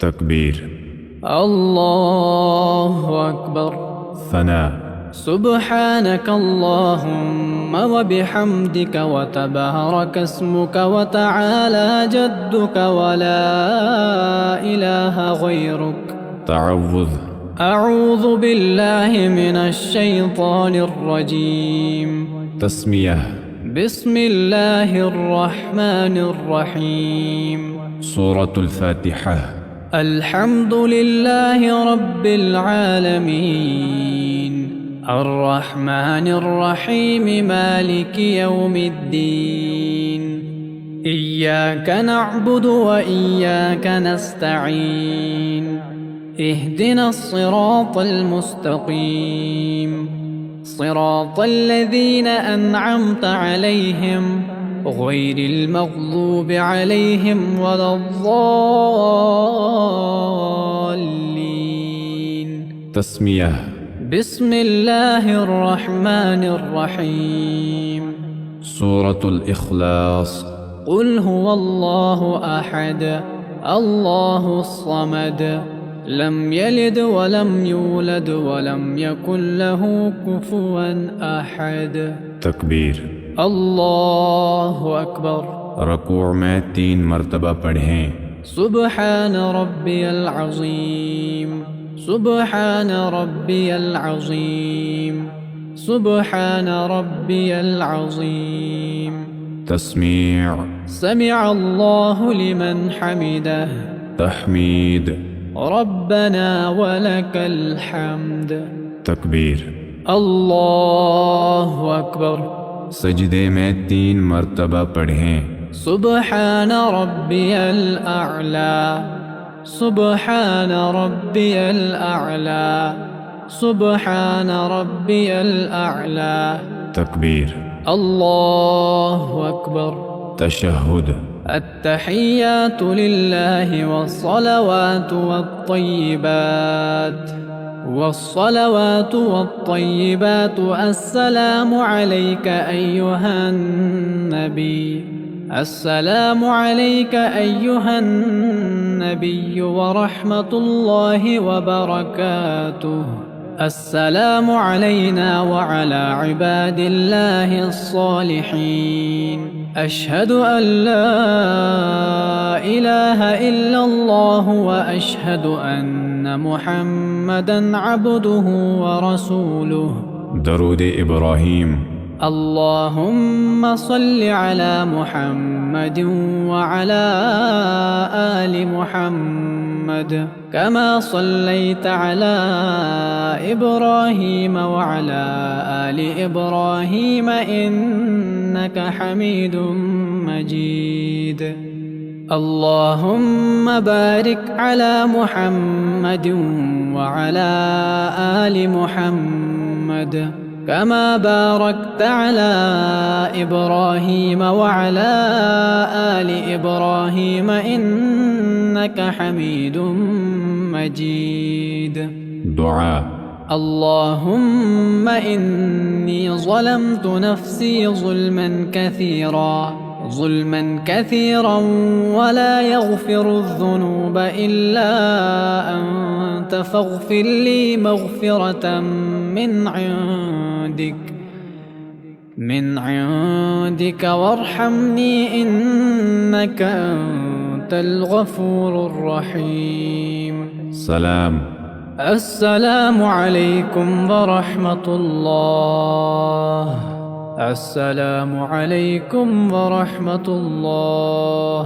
تكبير. الله أكبر. ثناء. سبحانك اللهم وبحمدك وتبارك اسمك وتعالى جدك ولا إله غيرك. تعوذ. أعوذ بالله من الشيطان الرجيم. تسمية. بسم الله الرحمن الرحيم. سورة الفاتحة. الحمد لله رب العالمين الرحمن الرحيم مالك يوم الدين. إياك نعبد وإياك نستعين. اهدنا الصراط المستقيم صراط الذين أنعمت عليهم غير المغضوب عليهم ولا الضالين. تسمية. بسم الله الرحمن الرحيم. سورة الإخلاص. قل هو الله أحد الله الصمد لم يلد ولم يولد ولم يكن له كفوا أحد. تكبير. الله أكبر. रकूअ में 3 मरतबा पढ़ें। سبحان ربي العظيم سبحان ربي العظيم سبحان ربي العظيم. تسميع. سمع الله لمن حمده. تحميد. ربنا ولك الحمد. تكبير. الله أكبر. सजदे में 3 मरतबा पढ़ें। سبحان ربي الأعلى سبحان ربي الأعلى سبحان ربي الأعلى. تكبير. الله أكبر. تشهد. التحيات لله والصلوات والطيبات والصلوات والطيبات. السلام عليك أيها النبي السلام عليك أيها النبي ورحمة الله وبركاته. السلام علينا وعلى عباد الله الصالحين. أشهد أن لا إله إلا الله وأشهد أن محمدًا عبده ورسوله. درود إبراهيم. اللهم صل على محمد وعلى آل محمد كما صليت على إبراهيم وعلى آل إبراهيم إنك حميد مجيد. اللهم بارك على محمد وعلى آل محمد كما باركت على إبراهيم وعلى آل إبراهيم إنك حميد مجيد. دعاء. اللهم إني ظلمت نفسي ظلما كثيرا ولا يغفر الذنوب إلا أنت فاغفر لي مغفرة من عندك وارحمني إنك أنت الغفور الرحيم. سلام. السلام عليكم ورحمة الله. السلام عليكم ورحمة الله.